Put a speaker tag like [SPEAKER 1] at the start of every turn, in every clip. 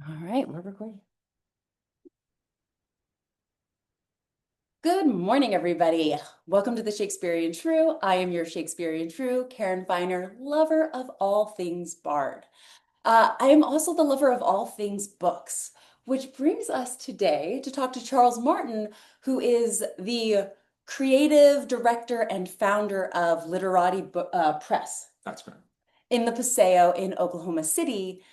[SPEAKER 1] All right, we're recording. Good morning, everybody. Welcome to the Shakespearean Shrew. I am your Shakespearean Shrew, Karen Finer, lover of all things Bard. I am also the lover of all things books, which brings us today to talk to Charles Martin, who is the creative director and founder of Literati Press
[SPEAKER 2] That's correct.
[SPEAKER 1] in the Paseo in Oklahoma City.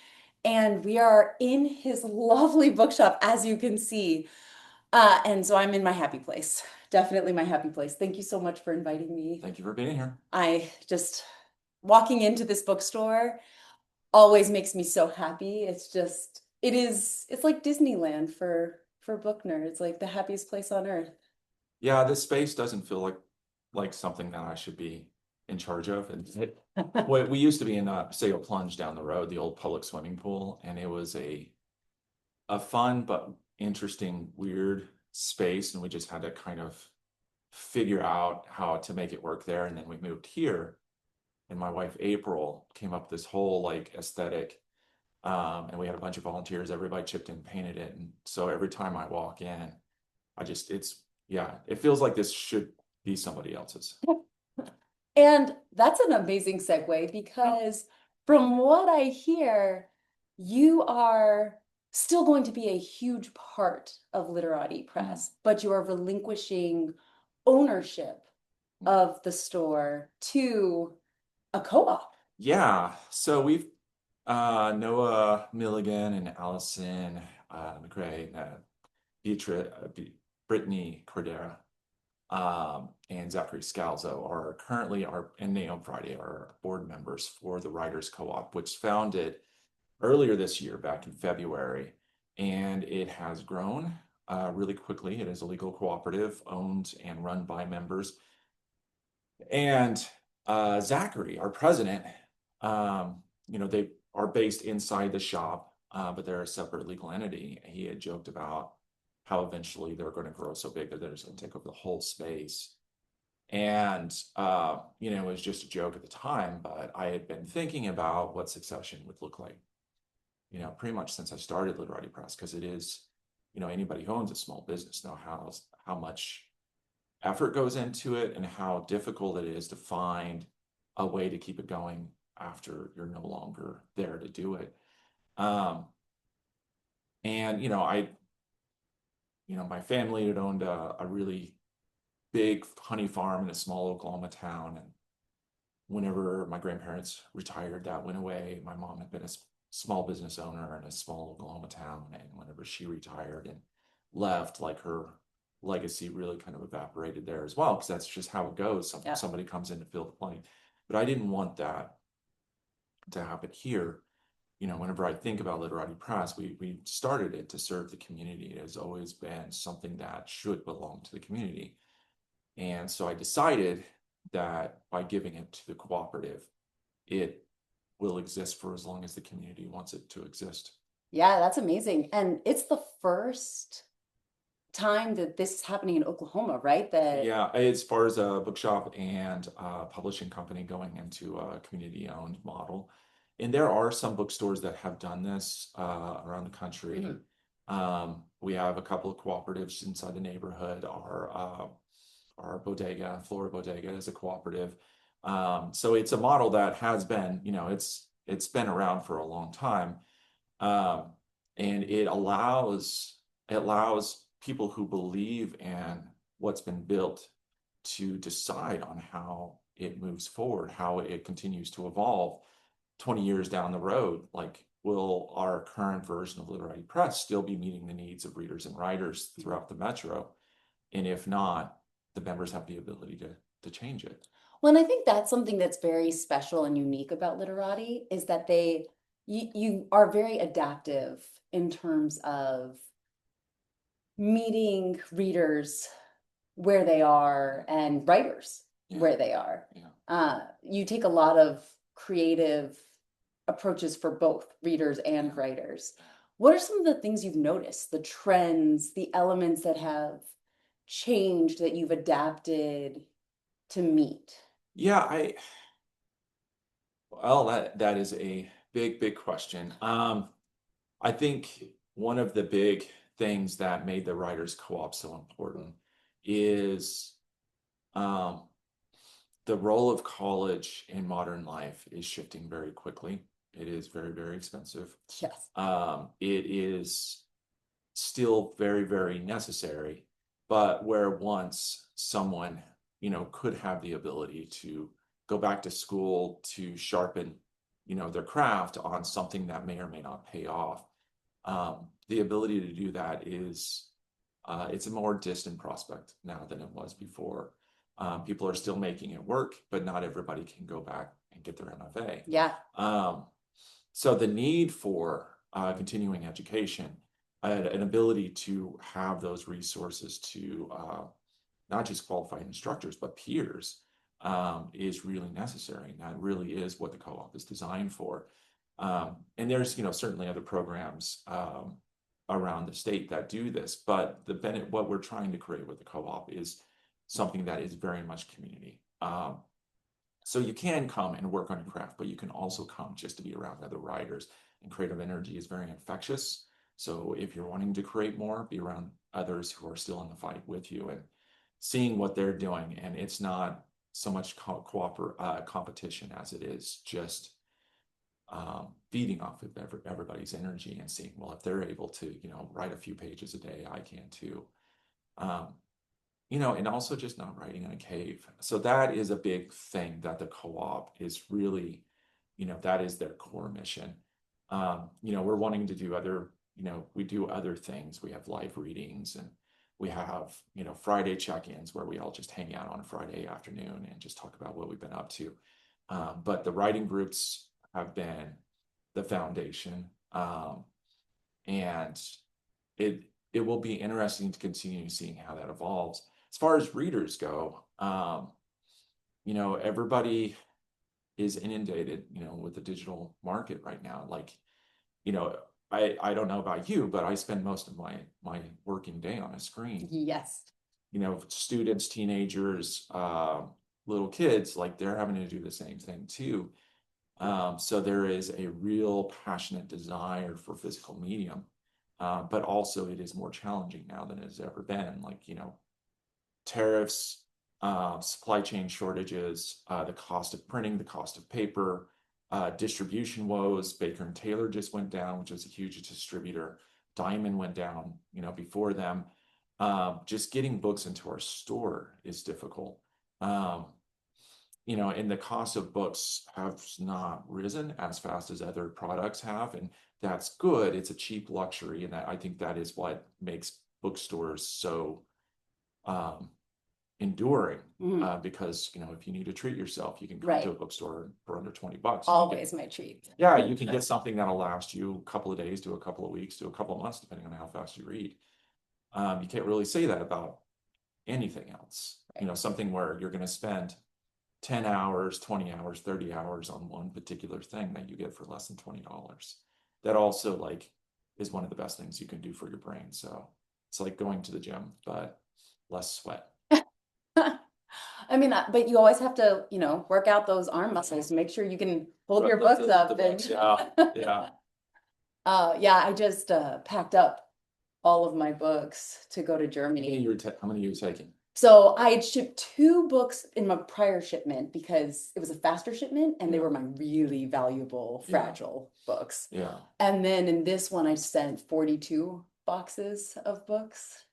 [SPEAKER 1] And we are in his lovely bookshop, as you can see. And so I'm in my happy place. Definitely my happy place. Thank you so much for inviting me.
[SPEAKER 2] Thank you for being here.
[SPEAKER 1] I just walking into this bookstore always makes me so happy. It's like Disneyland for book nerds, like the happiest place on earth.
[SPEAKER 2] Yeah, this space doesn't feel like something that I should be in charge of. And we used to be in Paseo Plunge down the road, the old public swimming pool, and it was a fun but interesting, weird space, and we just had to kind of figure out how to make it work there. And then we moved here, and my wife April came up with this whole like aesthetic. And we had a bunch of volunteers, everybody chipped in, painted it. And so every time I walk in, yeah, it feels like this should be somebody else's.
[SPEAKER 1] And that's an amazing segue because from what I hear, you are still going to be a huge part of Literati Press, but you are relinquishing ownership of the store to a co-op.
[SPEAKER 2] Yeah, so we've Noah Milligan and Allison McRae, Beatrice, Brittany Cordera, and Zachary Scalzo are currently and Naomi Friday are board members for the Writers Co-op, which founded earlier this year, back in February, and it has grown really quickly. It is a legal cooperative owned and run by members. And Zachary, our president, they are based inside the shop, but they're a separate legal entity. He had joked about how eventually they're going to grow so big that they're just going to take over the whole space. And, it was just a joke at the time, but I had been thinking about what succession would look like, pretty much since I started Literati Press, because it is, anybody who owns a small business know how much effort goes into it and how difficult it is to find a way to keep it going after you're no longer there to do it. Um, and my family had owned a really big honey farm in a small Oklahoma town, and whenever my grandparents retired, that went away. My mom had been a small business owner in a small Oklahoma town, and whenever she retired and left, like her legacy really kind of evaporated there as well, because that's just how it goes. Somebody comes in to fill the blank. But I didn't want that to happen here. Whenever I think about Literati Press, we started it to serve the community. It has always been something that should belong to the community. And so I decided that by giving it to the cooperative, it will exist for as long as the community wants it to exist.
[SPEAKER 1] Yeah, that's amazing. And it's the first time that this is happening in Oklahoma, right?
[SPEAKER 2] Yeah, as far as a bookshop and a publishing company going into a community-owned model. And there are some bookstores that have done this around the country. We have a couple of cooperatives inside the neighborhood. Our bodega, Florida Bodega, is a cooperative. So it's a model that has been, it's been around for a long time. And it allows people who believe in what's been built to decide on how it moves forward, how it continues to evolve 20 years down the road. Like, will our current version of Literati Press still be meeting the needs of readers and writers throughout the metro? And if not, the members have the ability to change it.
[SPEAKER 1] Well, and I think that's something that's very special and unique about Literati is that you are very adaptive in terms of meeting readers where they are and writers where they are. You take a lot of creative approaches for both readers and writers. What are some of the things you've noticed, the trends, the elements that have changed that you've adapted to meet?
[SPEAKER 2] Yeah, well, that is a big question. I think one of the big things that made the writers co-op so important is um, the role of college in modern life is shifting very quickly. It is very, very expensive.
[SPEAKER 1] Yes.
[SPEAKER 2] It is still very, very necessary, but where once someone, could have the ability to go back to school to sharpen, their craft on something that may or may not pay off. The ability to do that is, it's a more distant prospect now than it was before. People are still making it work, but not everybody can go back and get their MFA.
[SPEAKER 1] Yeah.
[SPEAKER 2] So the need for continuing education, an ability to have those resources to not just qualified instructors, but peers, is really necessary. And that really is what the co-op is designed for. And there's, certainly other programs around the state that do this, but what we're trying to create with the co-op is something that is very much community. So you can come and work on your craft, but you can also come just to be around other writers. And creative energy is very infectious. So if you're wanting to create more, be around others who are still in the fight with you and seeing what they're doing. And it's not so much competition as it is just feeding off of everybody's energy and seeing, well, if they're able to, write a few pages a day, I can too. Um, and also just not writing in a cave. So that is a big thing that the co-op is really, that is their core mission. We're wanting to do we do other things. We have live readings and we have, Friday check-ins where we all just hang out on a Friday afternoon and just talk about what we've been up to. But the writing groups have been the foundation. And it will be interesting to continue seeing how that evolves. As far as readers go, everybody is inundated, with the digital market right now. Like, I don't know about you, but I spend most of my working day on a screen.
[SPEAKER 1] Yes.
[SPEAKER 2] Students, teenagers, little kids, like they're having to do the same thing too. So there is a real passionate desire for physical medium, but also it is more challenging now than it has ever been. Like, tariffs, supply chain shortages, the cost of printing, the cost of paper, distribution woes. Baker and Taylor just went down, which is a huge distributor. Diamond went down, before them. Just getting books into our store is difficult. And the cost of books has not risen as fast as other products have, and that's good. It's a cheap luxury, and I think that is what makes bookstores so enduring. Because if you need to treat yourself, you can come to a bookstore for under $20.
[SPEAKER 1] Always my treat.
[SPEAKER 2] Yeah, you can get something that'll last you a couple of days to a couple of weeks to a couple of months, depending on how fast you read. You can't really say that about anything else. Something where you're going to spend 10 hours, 20 hours, 30 hours on one particular thing that you get for less than $20. That also is one of the best things you can do for your brain. So it's like going to the gym, but less sweat.
[SPEAKER 1] I mean, but you always have to, work out those arm muscles to make sure you can hold your books up.
[SPEAKER 2] Yeah.
[SPEAKER 1] Yeah, I just packed up all of my books to go to Germany.
[SPEAKER 2] How many are you taking?
[SPEAKER 1] So I had shipped 2 books in my prior shipment because it was a faster shipment and they were my really valuable, fragile books.
[SPEAKER 2] Yeah.
[SPEAKER 1] And then in this one, I sent 42 boxes of books.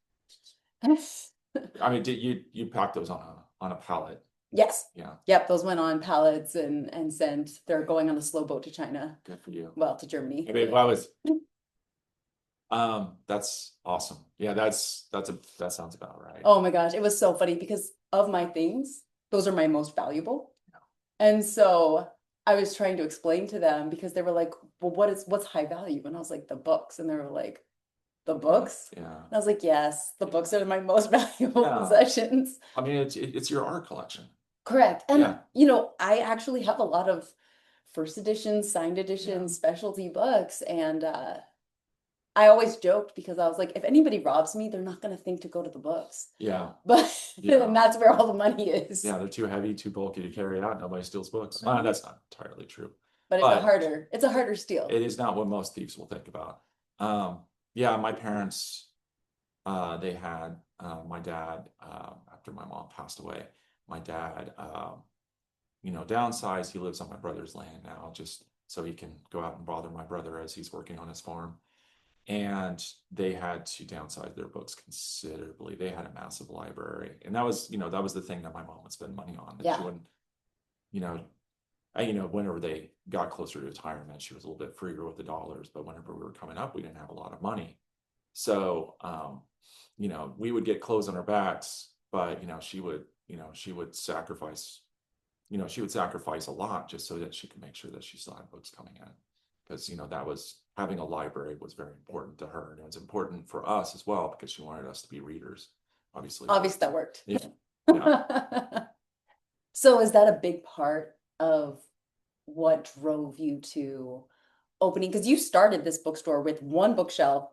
[SPEAKER 2] I mean, did you pack those on a pallet?
[SPEAKER 1] Yes.
[SPEAKER 2] Yeah.
[SPEAKER 1] Yep, those went on pallets and sent. They're going on a slow boat to China.
[SPEAKER 2] Good for you.
[SPEAKER 1] Well, to Germany.
[SPEAKER 2] I mean, that's awesome. Yeah, that sounds about right.
[SPEAKER 1] Oh my gosh, it was so funny because of my things, those are my most valuable. Yeah. And so I was trying to explain to them because they were like, well, what's high value? And I was like, the books. And they were like, the books?
[SPEAKER 2] Yeah.
[SPEAKER 1] And I was like, yes, the books are my most valuable possessions.
[SPEAKER 2] I mean, it's your art collection.
[SPEAKER 1] Correct. And I actually have a lot of first editions, signed editions, specialty books. And I always joked because I was like, if anybody robs me, they're not going to think to go to the books.
[SPEAKER 2] Yeah.
[SPEAKER 1] But and that's where all the money is.
[SPEAKER 2] Yeah, they're too heavy, too bulky to carry out. Nobody steals books. That's not entirely true.
[SPEAKER 1] But it's a harder steal.
[SPEAKER 2] It is not what most thieves will think about. Um, yeah, my parents, they had my dad, after my mom passed away, my dad, downsized. He lives on my brother's land now, just so he can go out and bother my brother as he's working on his farm. And they had to downsize their books considerably. They had a massive library, and that was the thing that my mom would spend money on. That she
[SPEAKER 1] Yeah.
[SPEAKER 2] wouldn't, you know, whenever they got closer to retirement, she was a little bit freer with the dollars. But whenever we were coming up, we didn't have a lot of money. So, we would get clothes on our backs, but she would sacrifice, she would sacrifice a lot just so that she could make sure that she still had books coming in. Because, that was having a library was very important to her. And it was important for us as well because she wanted us to be readers. Obviously, it
[SPEAKER 1] Obviously
[SPEAKER 2] worked.
[SPEAKER 1] that worked.
[SPEAKER 2] Yeah. Yeah.
[SPEAKER 1] So is that a big part of what drove you to opening? Because you started this bookstore with one bookshelf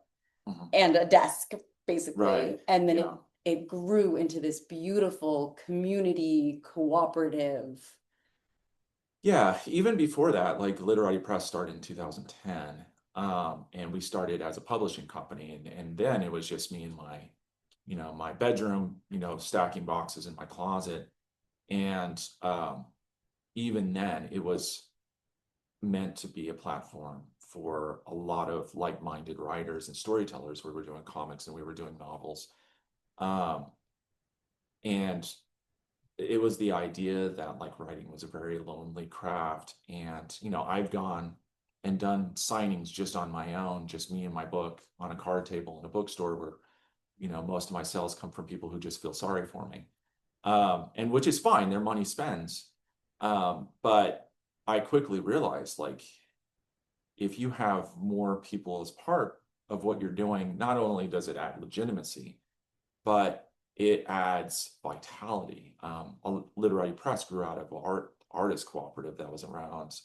[SPEAKER 2] Mhm.
[SPEAKER 1] and a desk,
[SPEAKER 2] Right.
[SPEAKER 1] basically, and then
[SPEAKER 2] Yeah.
[SPEAKER 1] it grew into this beautiful community cooperative.
[SPEAKER 2] Yeah, even before that, like Literati Press started in 2010, and we started as a publishing company, and then it was just me and my bedroom, stacking boxes in my closet, and even then, it was meant to be a platform for a lot of like-minded writers and storytellers. We were doing comics and we were doing novels, um, and it was the idea that like writing was a very lonely craft. And I've gone and done signings just on my own, just me and my book on a card table in a bookstore where most of my sales come from people who just feel sorry for me, and which is fine, their money spends. But I quickly realized, like, if you have more people as part of what you're doing, not only does it add legitimacy, but it adds vitality. Literary Press grew out of artist cooperative that was around,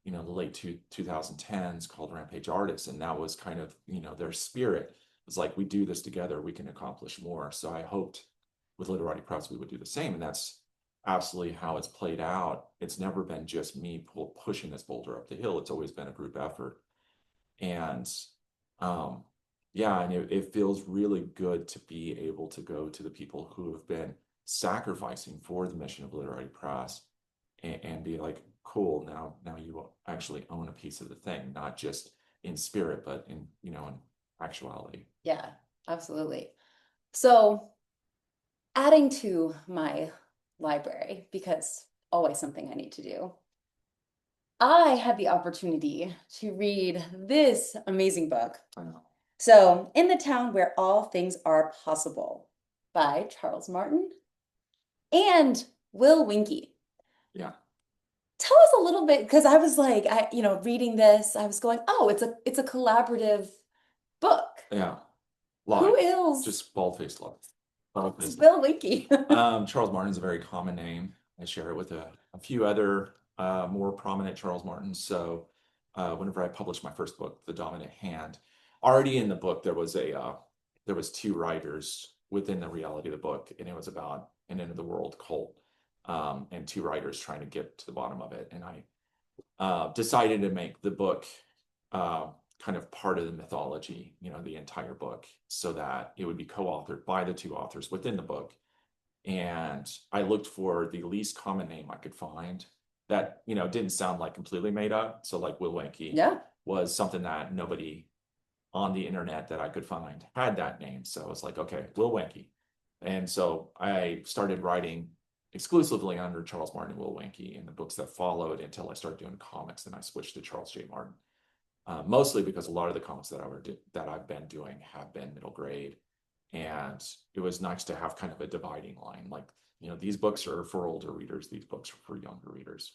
[SPEAKER 2] the late 2010s, called Rampage Artists, and that was kind of their spirit. It was like, we do this together, we can accomplish more. So I hoped with Literati Press we would do the same, and that's absolutely how it's played out. It's never been just me pushing this boulder up the hill. It's always been a group effort. And um, yeah, and it feels really good to be able to go to the people who have been sacrificing for the mission of Literary Press, and be like, cool, now you actually own a piece of the thing, not just in spirit, but in actuality.
[SPEAKER 1] Yeah, absolutely. So adding to my library, because always something I need to do, I had the opportunity to read this amazing book.
[SPEAKER 2] I know.
[SPEAKER 1] So, In the Town Where All Things Are Possible by Charles Martin and Will Winkie.
[SPEAKER 2] Yeah.
[SPEAKER 1] Tell us a little bit, because I was like, reading this, I was going, oh, it's a collaborative book.
[SPEAKER 2] Yeah.
[SPEAKER 1] Who
[SPEAKER 2] Lie.
[SPEAKER 1] is
[SPEAKER 2] Just bald-faced lie. Bald-faced lie.
[SPEAKER 1] Will Winkie?
[SPEAKER 2] Charles Martin's a very common name. I share it with a few other more prominent Charles Martins. So whenever I published my first book, The Dominant Hand, already in the book there was two writers within the reality of the book, and it was about an end of the world cult, and two writers trying to get to the bottom of it. And I decided to make the book uh, kind of part of the mythology, the entire book, so that it would be co-authored by the two authors within the book. And I looked for the least common name I could find that didn't sound like completely made up. So like Will Wenke
[SPEAKER 1] Yeah.
[SPEAKER 2] was something that nobody on the internet that I could find had that name. So I was like, okay, Will Wenke. And so I started writing exclusively under Charles Martin and Will Wenke in the books that followed until I started doing comics. Then I switched to Charles J. Martin, mostly because a lot of the comics that I've been doing have been middle grade, and it was nice to have kind of a dividing line. Like, these books are for older readers, these books are for younger readers.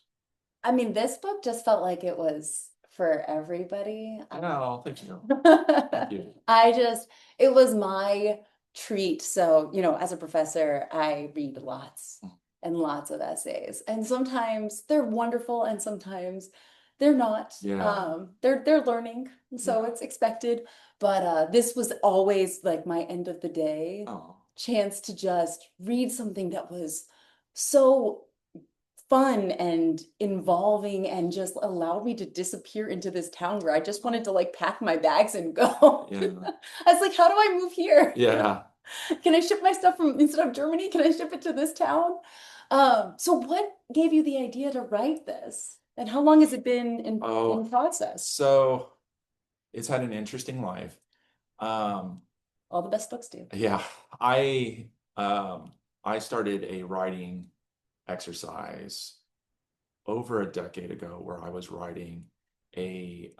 [SPEAKER 1] I mean, this book just felt like it was for everybody.
[SPEAKER 2] No, thank you. Thank you.
[SPEAKER 1] I just, it was my treat. So, as a professor, I read lots and lots of essays. And sometimes they're wonderful and sometimes they're not.
[SPEAKER 2] Yeah.
[SPEAKER 1] They're learning, so
[SPEAKER 2] Yeah.
[SPEAKER 1] it's expected. But this was always like my end of the day
[SPEAKER 2] Oh.
[SPEAKER 1] chance to just read something that was so fun and involving and just allowed me to disappear into this town where I just wanted to like pack my bags and go.
[SPEAKER 2] Yeah.
[SPEAKER 1] I was like, how do I move here?
[SPEAKER 2] Yeah.
[SPEAKER 1] Can I ship my stuff from instead of Germany? Can I ship it to this town? So what gave you the idea to write this? And how long has it been in
[SPEAKER 2] Oh,
[SPEAKER 1] process?
[SPEAKER 2] so it's had an interesting life. Um,
[SPEAKER 1] All the best books do.
[SPEAKER 2] yeah, I I started a writing exercise over a decade ago where I was writing a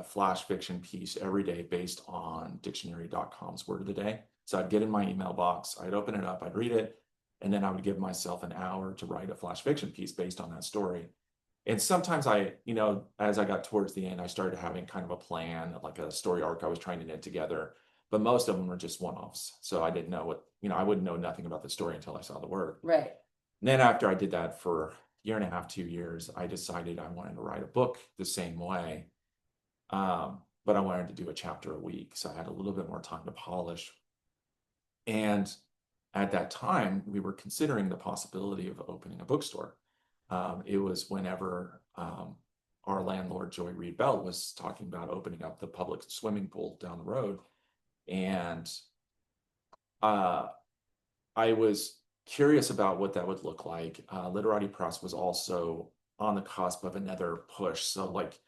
[SPEAKER 2] flash fiction piece every day based on dictionary.com's word of the day. So I'd get in my email box, I'd open it up, I'd read it, and then I would give myself an hour to write a flash fiction piece based on that story. And sometimes as I got towards the end, I started having kind of a plan, like a story arc I was trying to knit together. But most of them were just one-offs. So I didn't know I wouldn't know nothing about the story until I saw the work.
[SPEAKER 1] Right.
[SPEAKER 2] And then after I did that for a year and a half, 2 years, I decided I wanted to write a book the same way. But I wanted to do a chapter a week. So I had a little bit more time to polish. And at that time, we were considering the possibility of opening a bookstore. It was whenever our landlord, Joy Reed Bell, was talking about opening up the public swimming pool down the road. And uh, I was curious about what that would look like. Literati Press was also on the cusp of another push. So, like,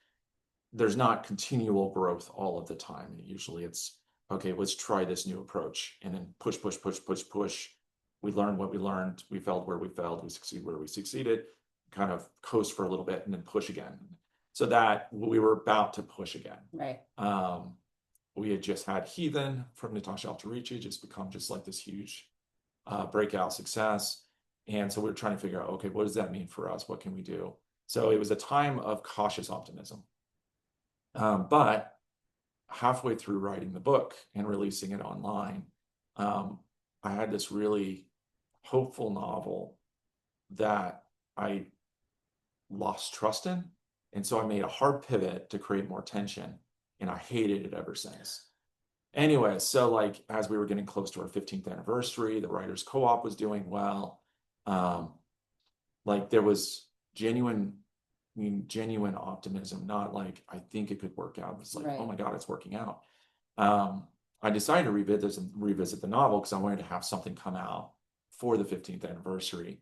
[SPEAKER 2] there's not continual growth all of the time. Usually it's, okay, let's try this new approach and then push, push, push, push, push. We learned what we learned. We failed where we failed. We succeed where we succeeded, kind of coast for a little bit and then push again. So that we were about to push again.
[SPEAKER 1] Right.
[SPEAKER 2] We had just had Heathen from Natasha Alterici just become just like this huge breakout success. And so we were trying to figure out, okay, what does that mean for us? What can we do? So it was a time of cautious optimism. But halfway through writing the book and releasing it online, I had this really hopeful novel that I lost trust in. And so I made a hard pivot to create more tension, and I hated it ever since. Anyway, so like as we were getting close to our 15th anniversary, the Writers Co-op was doing well. Um, like there was genuine optimism, not like I think it could work out. It's like, oh
[SPEAKER 1] Right.
[SPEAKER 2] my God, it's working out. Um, I decided to revisit the novel because I wanted to have something come out for the 15th anniversary.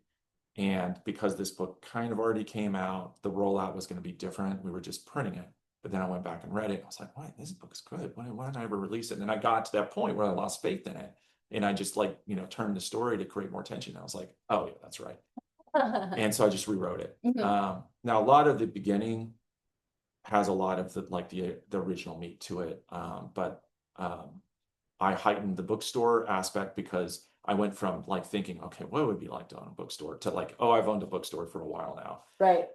[SPEAKER 2] And because this book kind of already came out, the rollout was going to be different. We were just printing it. But then I went back and read it. I was like, why, this book is good. Why didn't I ever release it? And then I got to that point where I lost faith in it. And I just like, turned the story to create more tension. I was like, oh yeah, that's right. And so I just rewrote it.
[SPEAKER 1] Mhm.
[SPEAKER 2] Now a lot of the beginning has a lot of the original meat to it. But I heightened the bookstore aspect because I went from like thinking, okay, what would it be like to own a bookstore to like, oh, I've owned a bookstore for a while now.
[SPEAKER 1] Right.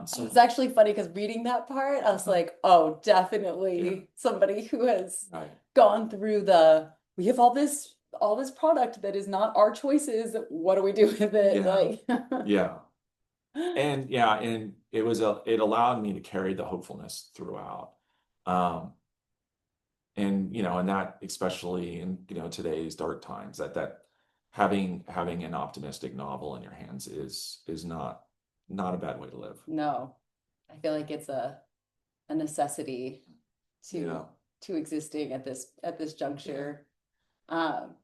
[SPEAKER 2] So
[SPEAKER 1] It's actually funny because reading that part, I was like, oh,
[SPEAKER 2] yeah,
[SPEAKER 1] definitely somebody who has
[SPEAKER 2] right.
[SPEAKER 1] gone through we have all this product that is not our choices. What do we do with it?
[SPEAKER 2] Yeah.
[SPEAKER 1] Like,
[SPEAKER 2] Yeah. And yeah, and it allowed me to carry the hopefulness throughout. Um, and that especially in today's dark times, that having an optimistic novel in your hands is not a bad way to live.
[SPEAKER 1] no, I feel like it's a necessity to
[SPEAKER 2] Yeah.
[SPEAKER 1] existing at this juncture. Um,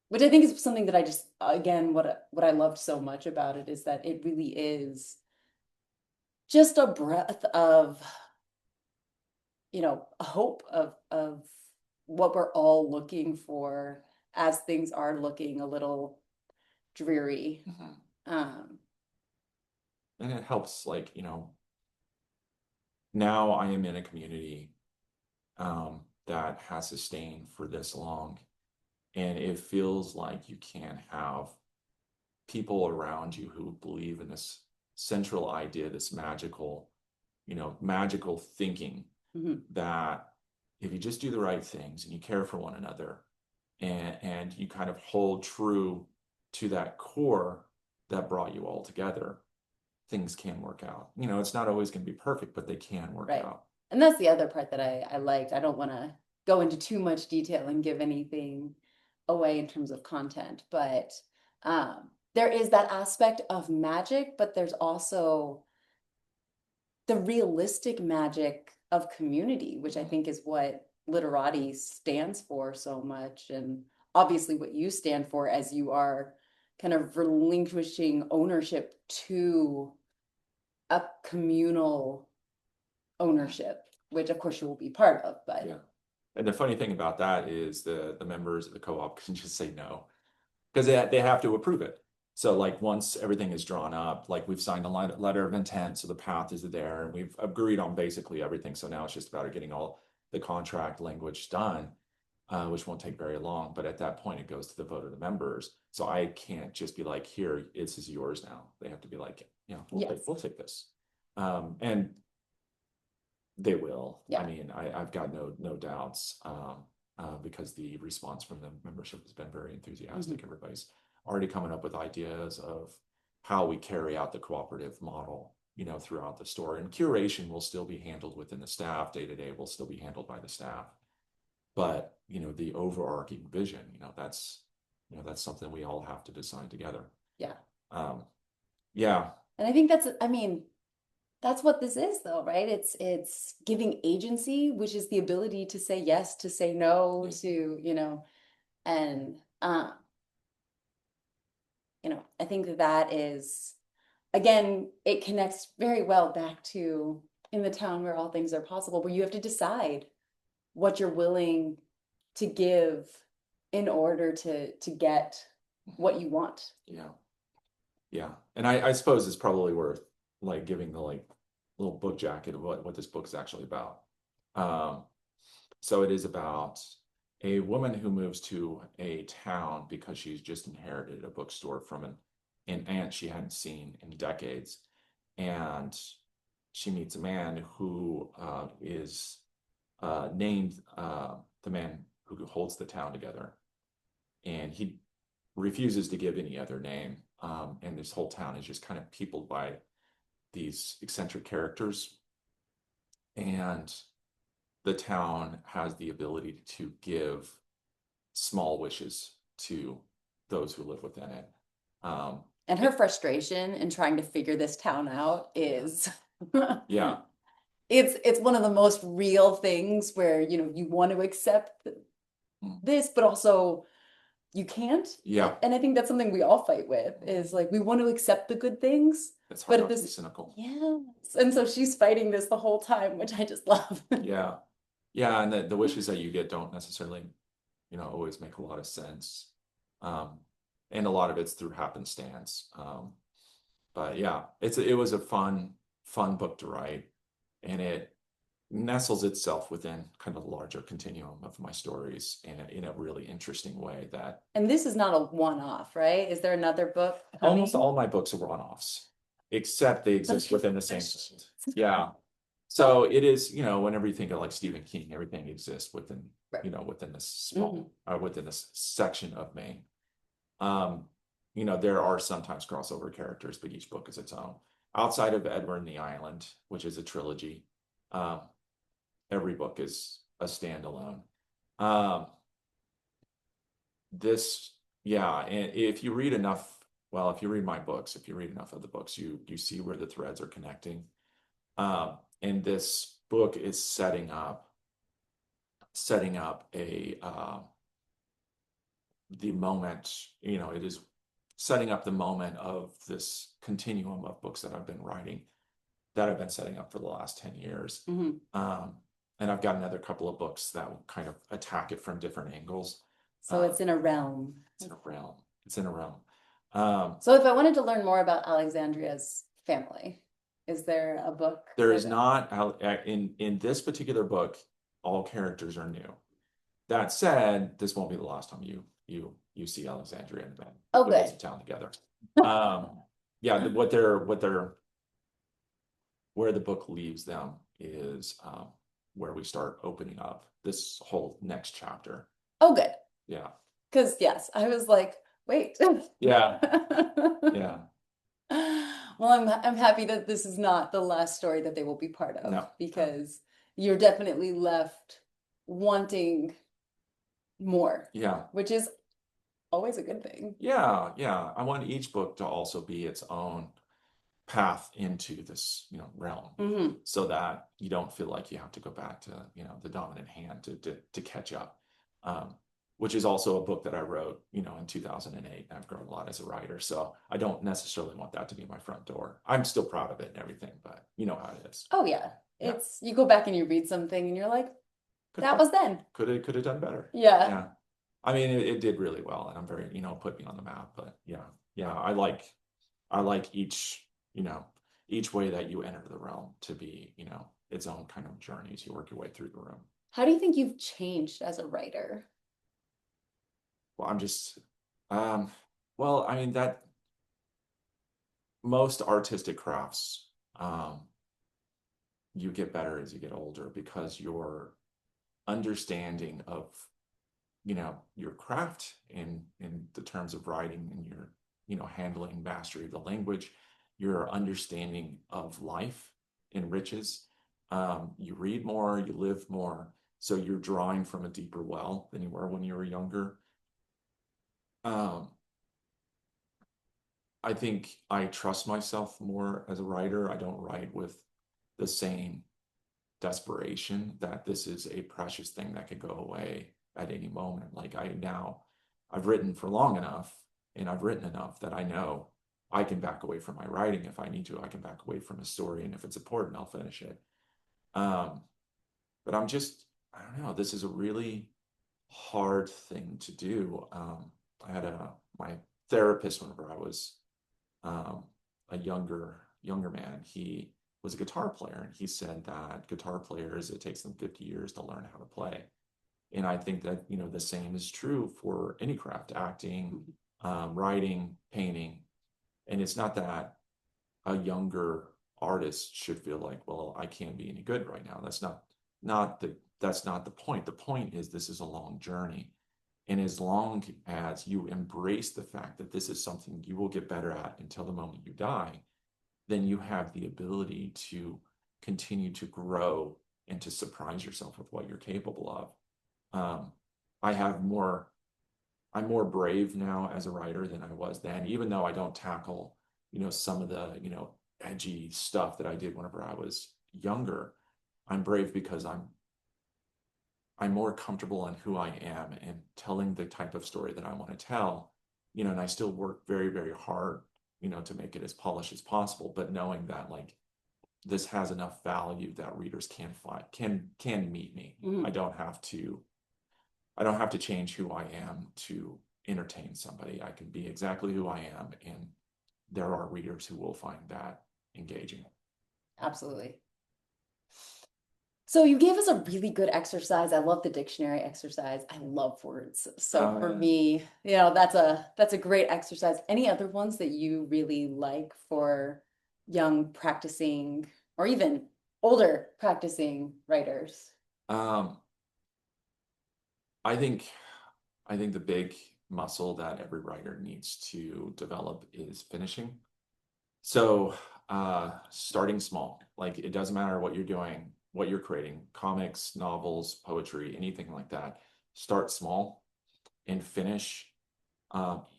[SPEAKER 1] which I think is something that I just again what I loved so much about it is that it really is just a breath of a hope of what we're all looking for as things are looking a little dreary.
[SPEAKER 2] Mhm.
[SPEAKER 1] Um,
[SPEAKER 2] And it helps, like, now I am in a community that has sustained for this long, and it feels like you can have people around you who believe in this central idea, this magical thinking
[SPEAKER 1] mhm.
[SPEAKER 2] that if you just do the right things and you care for one another and you kind of hold true to that core that brought you all together, things can work out. It's not always going to be perfect, but they can work
[SPEAKER 1] Right.
[SPEAKER 2] out.
[SPEAKER 1] And that's the other part that I liked. I don't want to go into too much detail and give anything away in terms of content, but there is that aspect of magic, but there's also the realistic magic of community, which I think is what literati stands for so much. And obviously what you stand for as you are kind of relinquishing ownership to a communal ownership, which of course you will be part of, but
[SPEAKER 2] Yeah. And the funny thing about that is the members of the co-op can just say no because they have to approve it. So like once everything is drawn up, like we've signed a letter of intent, so the path is there, and we've agreed on basically everything. So now it's just about getting all the contract language done, which won't take very long. But at that point, it goes to the vote of the members. So I can't just be like, here, this is yours now. They have to be like, we'll take this. And they will.
[SPEAKER 1] Yeah.
[SPEAKER 2] I mean, I've got no doubts because the response from the membership has been very enthusiastic. Everybody's already coming up with ideas of how we carry out the cooperative model, throughout the store. And curation will still be handled within the staff. Day to day will still be handled by the staff. But, the overarching vision, that's something we all have to decide together.
[SPEAKER 1] Yeah.
[SPEAKER 2] Yeah.
[SPEAKER 1] And I think that's what this is though, right? It's giving agency, which is the ability to say yes, to say no, to, and I think that is, again, it connects very well back to in the town where all things are possible, where you have to decide what you're willing to give in order to get what you want.
[SPEAKER 2] Yeah. Yeah. And I suppose it's probably worth like giving the little book jacket of what this book is actually about. So it is about a woman who moves to a town because she's just inherited a bookstore from an aunt she hadn't seen in decades. And she meets a man who is named the man who holds the town together. And he refuses to give any other name. And this whole town is just kind of peopled by these eccentric characters. And the town has the ability to give small wishes to those who live within it.
[SPEAKER 1] And her frustration in trying to figure this town out is
[SPEAKER 2] yeah.
[SPEAKER 1] It's one of the most real things where, you want to accept this, but also you can't.
[SPEAKER 2] Yeah.
[SPEAKER 1] And I think that's something we all fight with is like we want to accept the good things.
[SPEAKER 2] It's hard not to
[SPEAKER 1] this
[SPEAKER 2] be cynical.
[SPEAKER 1] Yes. And so she's fighting this the whole time, which I just love.
[SPEAKER 2] Yeah. Yeah. And the wishes that you get don't necessarily, always make a lot of sense. And a lot of it's through happenstance. But yeah, it was a fun book to write. And it nestles itself within kind of the larger continuum of my stories in a really interesting way that.
[SPEAKER 1] And this is not a one-off, right? Is there another book coming?
[SPEAKER 2] Almost all my books are one-offs, except they exist within the same world. Yeah. So it is, whenever you think of like Stephen King, everything exists within, within this small, within this section of Maine. There are sometimes crossover characters, but each book is its own. Outside of Edward and the Island, which is a trilogy, every book is a standalone. And if you read enough, if you read my books, if you read enough of the books, you see where the threads are connecting. And this book is setting up the moment, it is setting up the moment of this continuum of books that I've been writing, that I've been setting up for the last 10 years. And I've got another couple of books that will kind of attack it from different angles.
[SPEAKER 1] So it's in a realm.
[SPEAKER 2] It's in a realm.
[SPEAKER 1] So if I wanted to learn more about Alexandria's family, is there a book?
[SPEAKER 2] There is not. In this particular book, all characters are new. That said, this won't be the last time you see Alexandria and Ben.
[SPEAKER 1] Oh, good.
[SPEAKER 2] The town together. Yeah, where the book leaves them is where we start opening up this whole next chapter.
[SPEAKER 1] Oh, good.
[SPEAKER 2] Yeah.
[SPEAKER 1] Because yes, I was like, wait.
[SPEAKER 2] Yeah. Yeah.
[SPEAKER 1] Well, I'm happy that this is not the last story that they will be part of.
[SPEAKER 2] No.
[SPEAKER 1] Because you're definitely left wanting more.
[SPEAKER 2] Yeah.
[SPEAKER 1] Which is always a good thing.
[SPEAKER 2] Yeah, yeah. I want each book to also be its own path into this, realm,
[SPEAKER 1] Hmm.
[SPEAKER 2] so that you don't feel like you have to go back to, the dominant hand to catch up. Um, which is also a book that I wrote, in 2008. I've grown a lot as a writer, so I don't necessarily want that to be my front door. I'm still proud of it and everything, but you know how it is.
[SPEAKER 1] Oh yeah.
[SPEAKER 2] Yeah.
[SPEAKER 1] It's you go back and you read something and you're like,
[SPEAKER 2] Could
[SPEAKER 1] that was then.
[SPEAKER 2] could have done better.
[SPEAKER 1] Yeah.
[SPEAKER 2] Yeah. I mean, it did really well, and I'm very, put me on the map. But yeah, yeah, I like you know, each way that you enter the realm to be, its own kind of journey as you work your way through the room.
[SPEAKER 1] How do you think you've changed as a writer?
[SPEAKER 2] Well, I'm just, um, well, I mean that most artistic crafts, you get better as you get older because your understanding of your craft in the terms of writing and your handling mastery of the language, your understanding of life enriches. You read more, you live more, so you're drawing from a deeper well than you were when you were younger. um, I think I trust myself more as a writer. I don't write with the same desperation that this is a precious thing that could go away at any moment. Like I've written for long enough and I've written enough that I know I can back away from my writing if I need to. I can back away from a story, and if it's important, I'll finish it. Um, but I don't know, this is a really hard thing to do. I had my therapist whenever I was um, a younger man. He was a guitar player, and he said that guitar players, it takes them 50 years to learn how to play. And I think that the same is true for any craft: acting, writing, painting. And it's not that a younger artist should feel like, well, I can't be any good right now. That's not the point. The point is, this is a long journey. And as long as you embrace the fact that this is something you will get better at until the moment you die, then you have the ability to continue to grow and to surprise yourself with what you're capable of. I have more, I'm more brave now as a writer than I was then, even though I don't tackle, some of the, edgy stuff that I did whenever I was younger. I'm brave because I'm more comfortable in who I am and telling the type of story that I want to tell, and I still work very, very hard, to make it as polished as possible, but knowing that like this has enough value that readers can find, can meet me. I
[SPEAKER 1] Mhm.
[SPEAKER 2] don't have to, I don't have to change who I am to entertain somebody. I can be exactly who I am, and there are readers who will find that engaging.
[SPEAKER 1] Absolutely. So you gave us a really good exercise. I love the dictionary exercise. I love words. So for
[SPEAKER 2] Yeah.
[SPEAKER 1] me, that's a great exercise. Any other ones that you really like for young practicing or even older practicing writers?
[SPEAKER 2] Um, I think I think the big muscle that every writer needs to develop is finishing. So, starting small, like it doesn't matter what you're doing, what you're creating, comics, novels, poetry, anything like that. Start small and finish,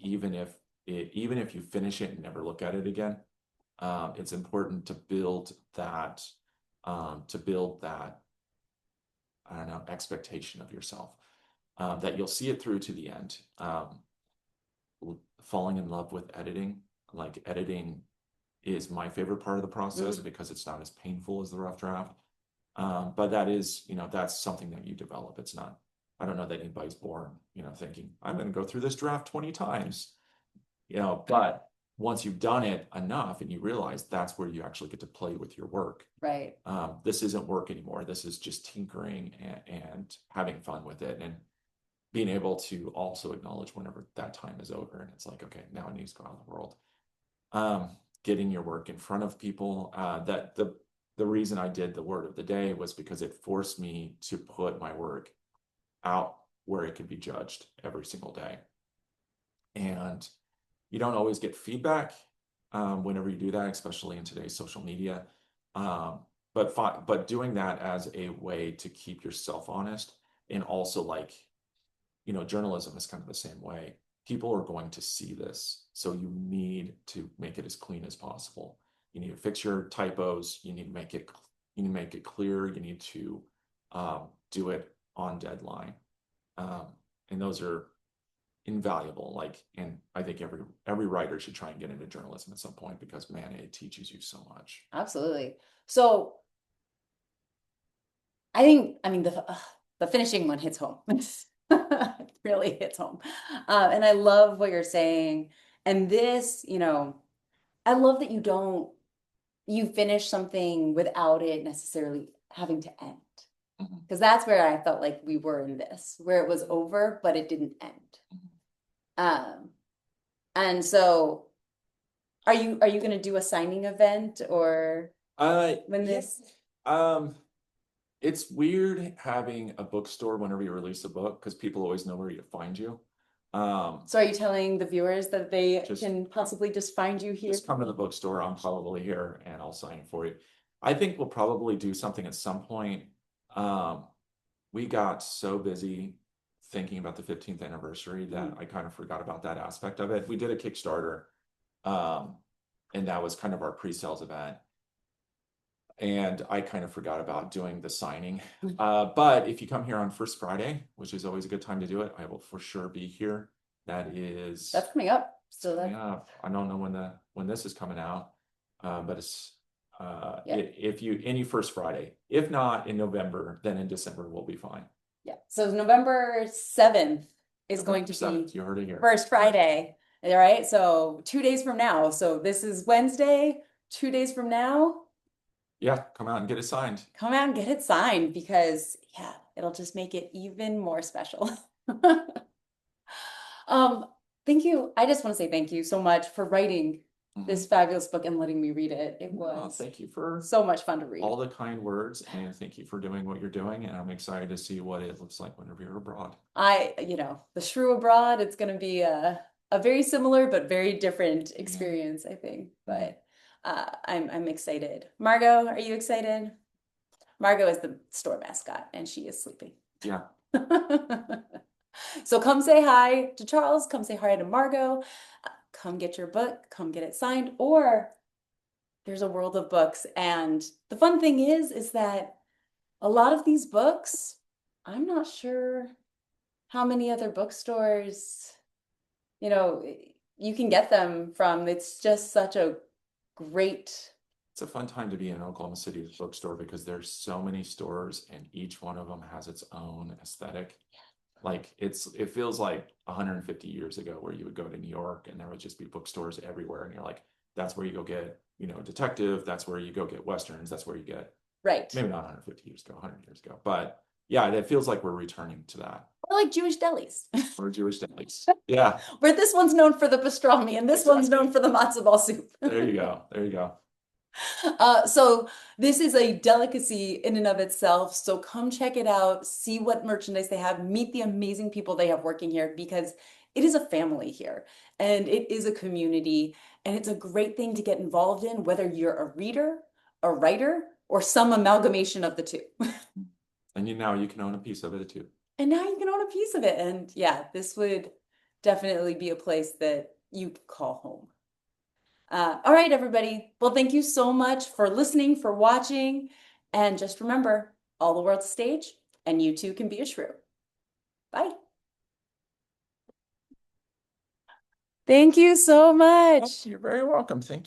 [SPEAKER 2] even if you finish it and never look at it again. It's important to build that I don't know, expectation of yourself, that you'll see it through to the end. Falling in love with editing, like editing is my favorite part of the process
[SPEAKER 1] Mm,
[SPEAKER 2] because it's not as painful as the rough draft. But that's something that you develop. It's not, I don't know that anybody's born, thinking, I'm going to go through this draft 20 times, but once you've done it enough and you realize that's where you actually get to play with your work.
[SPEAKER 1] right.
[SPEAKER 2] This isn't work anymore. This is just tinkering and having fun with it, and being able to also acknowledge whenever that time is over. And it's like, okay, now it needs to go out in the world. Um, Getting your work in front of people. That the reason I did the word of the day was because it forced me to put my work out where it could be judged every single day. And you don't always get feedback whenever you do that, especially in today's social media. But doing that as a way to keep yourself honest, and also like, journalism is kind of the same way. people are going to see this. So you need to make it as clean as possible. You need to fix your typos. You need to make it clear. You need to do it on deadline. Um, and those are invaluable. Like, and I think every writer should try and get into journalism at some point because man, it teaches you so much.
[SPEAKER 1] Absolutely. So I mean, the finishing one hits home. It really hits home. And I love what you're saying. And this, I love that you finish something without it necessarily having to end.
[SPEAKER 2] Mhm.
[SPEAKER 1] Because that's where I felt like we were in this, where it was over, but it didn't end. Um, and so are you going to do a signing event or when
[SPEAKER 2] Yeah.
[SPEAKER 1] this?
[SPEAKER 2] Um, it's weird having a bookstore whenever you release a book because people always know where to find you. Um,
[SPEAKER 1] So are you telling the viewers that they
[SPEAKER 2] just
[SPEAKER 1] can possibly just find you here?
[SPEAKER 2] just come to the bookstore. I'm probably here and I'll sign it for you. I think we'll probably do something at some point. Um, we got so busy thinking about the 15th anniversary that I kind of forgot about that aspect of it. We did a Kickstarter, um, and that was kind of our pre-sales event. And I kind of forgot about doing the signing. But if you come here on First Friday, which is always a good time to do it, I will for sure be here. That is
[SPEAKER 1] That's coming up.
[SPEAKER 2] it's
[SPEAKER 1] So
[SPEAKER 2] coming
[SPEAKER 1] that,
[SPEAKER 2] up. I don't know when this is coming out, but it's
[SPEAKER 1] yeah,
[SPEAKER 2] if you any First Friday. If not in November, then in December we'll be fine.
[SPEAKER 1] yeah. So November 7th is going
[SPEAKER 2] November
[SPEAKER 1] to
[SPEAKER 2] 7th,
[SPEAKER 1] be
[SPEAKER 2] you heard it here.
[SPEAKER 1] First Friday. All right. So 2 days from now. So this is Wednesday, 2 days from now.
[SPEAKER 2] Yeah, come out and get it signed.
[SPEAKER 1] Come out and get it signed because yeah, it'll just make it even more special. Um, thank you. I just want to say thank you so much for writing this
[SPEAKER 2] Mhm.
[SPEAKER 1] fabulous book and letting me read it. It
[SPEAKER 2] Well,
[SPEAKER 1] was
[SPEAKER 2] thank you for
[SPEAKER 1] so much fun to read.
[SPEAKER 2] all the kind words and thank you for doing what you're doing. And I'm excited to see what it looks like whenever you're abroad.
[SPEAKER 1] The Shrew Abroad, it's going to be a very similar but very different
[SPEAKER 2] Yeah.
[SPEAKER 1] experience, I think.
[SPEAKER 2] Mhm.
[SPEAKER 1] But I'm excited. Margot, are you excited? Margot is the store mascot, and she is sleeping.
[SPEAKER 2] Yeah.
[SPEAKER 1] So come say hi to Charles, come say hi to Margot, come get your book, come get it signed, or there's a world of books. And the fun thing is that a lot of these books, I'm not sure how many other bookstores, you know, you can get them from. It's just such a great,
[SPEAKER 2] It's a fun time to be in Oklahoma City bookstore because there's so many stores and each one of them has its own aesthetic. Like it feels like 150 years ago where you would go to New York and there would just be bookstores everywhere and you're like, that's where you go get, detective, that's where you go get westerns, that's where you get
[SPEAKER 1] right.
[SPEAKER 2] maybe not 150 years ago, 100 years ago. But yeah, it feels like we're returning to that.
[SPEAKER 1] Or like Jewish delis.
[SPEAKER 2] We're Jewish delis. Yeah,
[SPEAKER 1] Where this one's known for the pastrami and this one's known for the matzo ball soup.
[SPEAKER 2] there you go. There you go.
[SPEAKER 1] So this is a delicacy in and of itself. So come check it out, see what merchandise they have, meet the amazing people they have working here because it is a family here and it is a community and it's a great thing to get involved in, whether you're a reader, a writer, or some amalgamation of the two.
[SPEAKER 2] And now you can own a piece of it too.
[SPEAKER 1] And now you can own a piece of it. And yeah, this would definitely be a place that you call home. All right, everybody. Well, thank you so much for listening, for watching. And just remember, all the world's a stage, and you too can be a shrew. Bye. Thank you so
[SPEAKER 2] Oh,
[SPEAKER 1] much.
[SPEAKER 2] you're very welcome. Thank you.